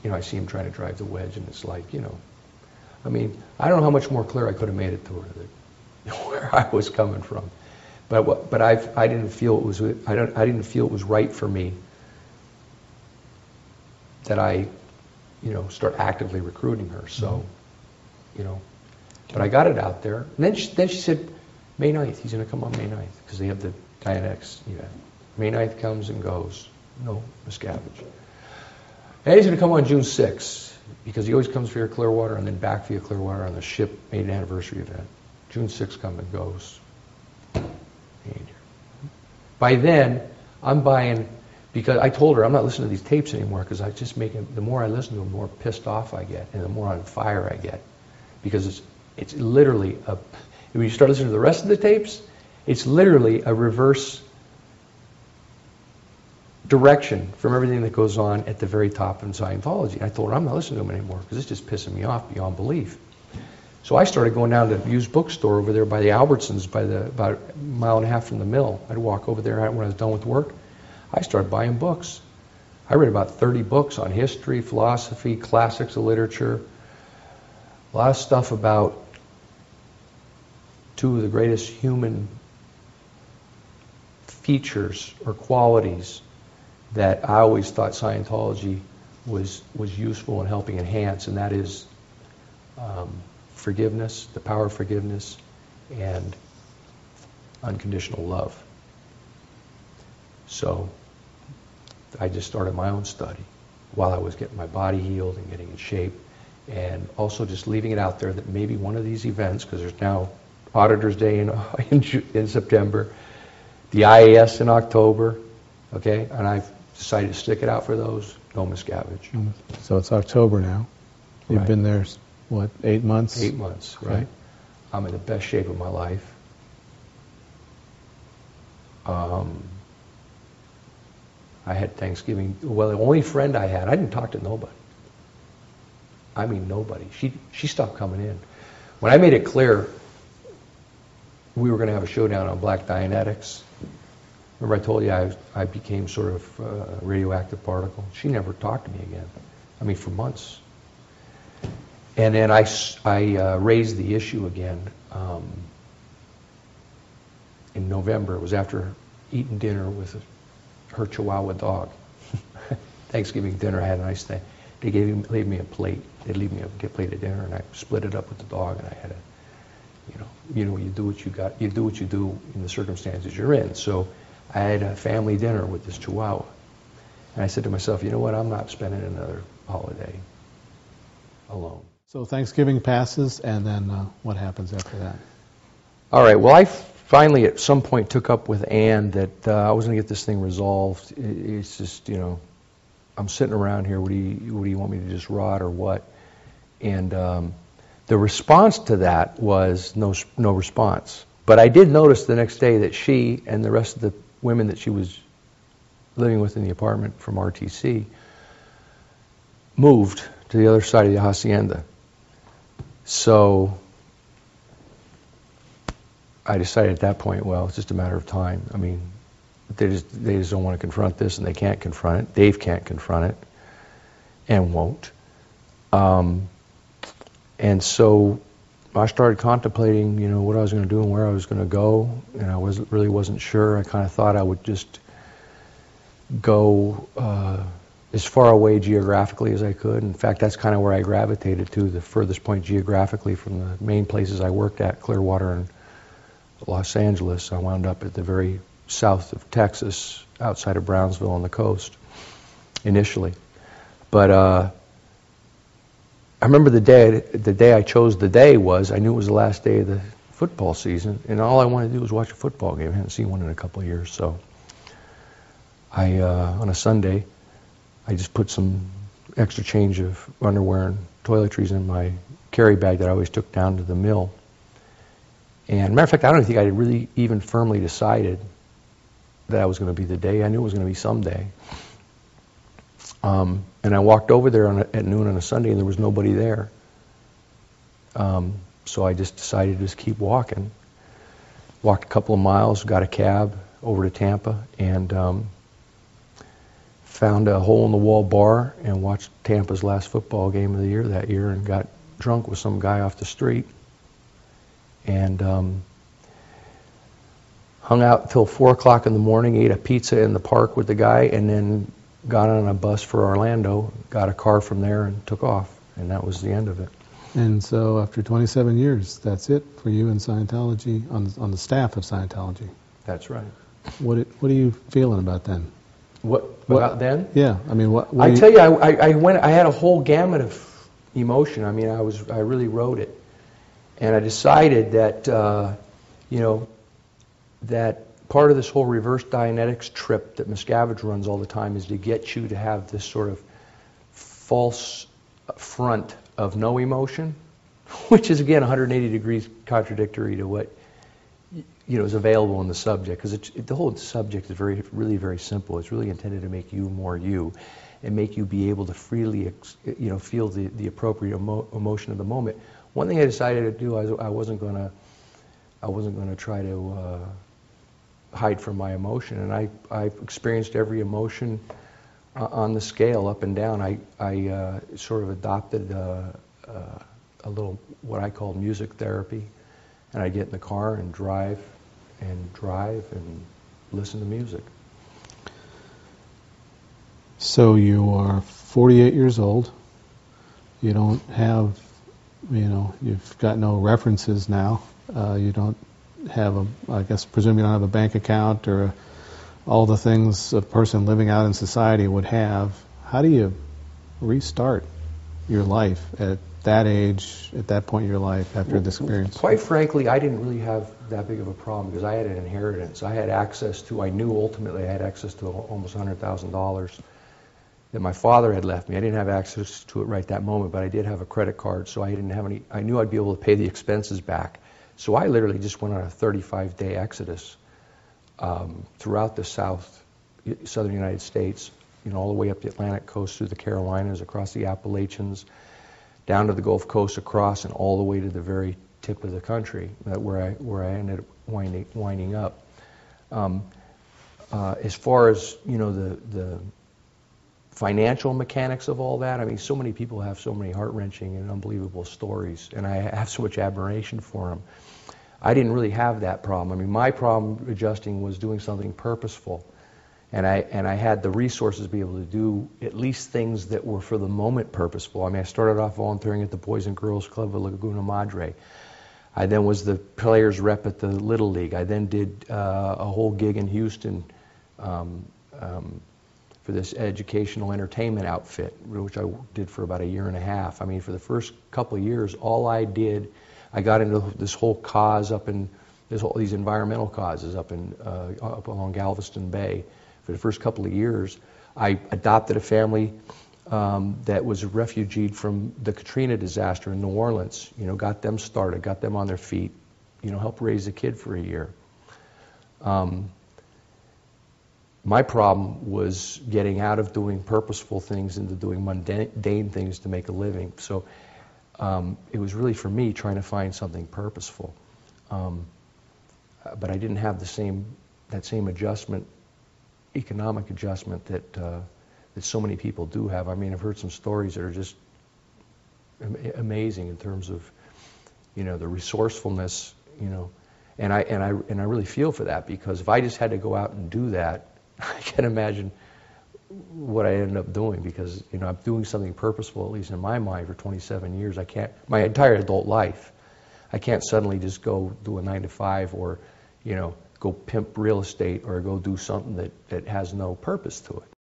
I see him trying to drive the wedge, and it's like, I mean, I don't know how much more clear I could have made it to her that where I was coming from, but I didn't feel it was I didn't feel it was right for me that I start actively recruiting her. So, but I got it out there, and then she said, May 9th, he's going to come on May 9th because they have the Dianetics. May 9th comes and goes. No miscavige. And he's going to come on June 6th because he always comes via Clearwater and then back via Clearwater on the ship maiden anniversary event. June 6th comes and goes. By then, I'm buying, because I told her I'm not listening to these tapes anymore because the more I listen to them, the more pissed off I get and the more on fire I get. Because it's literally, when you start listening to the rest of the tapes, it's literally a reverse direction from everything that goes on at the very top in Scientology. And I told her I'm not listening to them anymore because it's just pissing me off beyond belief. So I started going down to the used bookstore over there by the Albertsons, about a mile and a half from the mill. I'd walk over there when I was done with work. I started buying books. I read about 30 books on history, philosophy, classics of literature, a lot of stuff about two of the greatest human features or qualities that I always thought Scientology was useful in helping enhance, and that is forgiveness, the power of forgiveness, and unconditional love. So I just started my own study while I was getting my body healed and getting in shape, and also just leaving it out there that maybe one of these events, because there's now Auditor's Day in September, the IAS in October, okay, and I've decided to stick it out for those, no miscavige. So it's October now. You've Right. been there, what, 8 months? 8 months, right. Okay. I'm in the best shape of my life. I had Thanksgiving. Well, the only friend I had, I didn't talk to nobody. I mean, nobody. She stopped coming in. When I made it clear we were going to have a showdown on black Dianetics, remember I told you I became sort of a radioactive particle? She never talked to me again. I mean, for months. And then I raised the issue again in November. It was after eating dinner with her Chihuahua dog. Thanksgiving dinner, I had a nice thing. They gave me a plate. They'd leave me a plate of dinner, and I split it up with the dog, and I had you do what you do in the circumstances you're in. So I had a family dinner with this Chihuahua. And I said to myself, you know what, I'm not spending another holiday alone. So Thanksgiving passes, and then what happens after that? All right, well, I finally at some point took up with Ann that I was going to get this thing resolved. It's just, I'm sitting around here, what do you want me to just rot or what? And the response to that was no response. But I did notice the next day that she and the rest of the women that she was living with in the apartment from RTC moved to the other side of the hacienda. So I decided at that point, well, it's just a matter of time. I mean, they just don't want to confront this, and they can't confront it. Dave can't confront it, and won't. And so I started contemplating, what I was going to do and where I was going to go, and I really wasn't sure. I kind of thought I would just go as far away geographically as I could. In fact, that's kind of where I gravitated to, the furthest point geographically from the main places I worked at, Clearwater and Los Angeles. I wound up at the very south of Texas, outside of Brownsville on the coast, initially. But I remember the day I chose the day was, I knew it was the last day of the football season, and all I wanted to do was watch a football game. I hadn't seen one in a couple of years, so on a Sunday, I just put some extra change of underwear and toiletries in my carry bag that I always took down to the mill. And matter of fact, I don't think I had really even firmly decided that I was going to be the day. I knew it was going to be someday. And I walked over there at noon on a Sunday, and there was nobody there. So I just decided to just keep walking. Walked a couple of miles, got a cab over to Tampa, and found a hole-in-the-wall bar and watched Tampa's last football game of the year that year and got drunk with some guy off the street. And hung out till 4 o'clock in the morning, ate a pizza in the park with the guy, and then got on a bus for Orlando, got a car from there, and took off. And that was the end of it. And so after 27 years, that's it for you in Scientology, on the staff of Scientology. That's right. What are you feeling about then? What about then? Yeah, I mean, what I tell you, I had a whole gamut of emotion. I mean, I really wrote it. And I decided that, that part of this whole reverse Dianetics trip that Miscavige runs all the time is to get you to have this sort of false front of no emotion, which is, again, 180 degrees contradictory to what is available in the subject, because the whole subject is really very simple. It's really intended to make you more you, and make you be able to freely, feel the appropriate emotion of the moment. One thing I decided to do, I wasn't going to try to hide from my emotion, and I experienced every emotion on the scale, up and down. I sort of adopted a little what I call music therapy, and I'd get in the car and drive and listen to music. So you are 48 years old. You don't have, you've got no references now. You don't have I presume you don't have a bank account or all the things a person living out in society would have. How do you restart your life at that age, at that point in your life, after this experience? Quite frankly, I didn't really have that big of a problem because I had an inheritance. I knew ultimately I had access to almost $100,000 that my father had left me. I didn't have access to it right that moment, but I did have a credit card, so I knew I'd be able to pay the expenses back. So I literally just went on a 35-day exodus throughout the southern United States, all the way up the Atlantic coast through the Carolinas, across the Appalachians, down to the Gulf Coast, across, and all the way to the very tip of the country, where I ended up winding up. As far as the financial mechanics of all that, I mean, so many people have so many heart-wrenching and unbelievable stories, and I have so much admiration for them. I didn't really have that problem. I mean, my problem adjusting was doing something purposeful, and I had the resources to be able to do at least things that were for the moment purposeful. I mean, I started off volunteering at the Boys and Girls Club of Laguna Madre. I then was the players rep at the Little League. I then did a whole gig in Houston for this educational entertainment outfit, which I did for about a year and a half. I mean, for the first couple of years, all I did, I got into this whole cause these environmental causes up along Galveston Bay. For the first couple of years, I adopted a family that was refugeed from the Katrina disaster in New Orleans. Got them started, got them on their feet. Helped raise a kid for a year. My problem was getting out of doing purposeful things into doing mundane things to make a living. So it was really, for me, trying to find something purposeful. But I didn't have that same adjustment, economic adjustment that so many people do have. I mean, I've heard some stories that are just amazing in terms of, the resourcefulness, and I really feel for that, because if I just had to go out and do that, I can't imagine what I ended up doing, because I'm doing something purposeful, at least in my mind, for 27 years. My entire adult life, I can't suddenly just go do a 9-to-5 or go pimp real estate or go do something that has no purpose to it.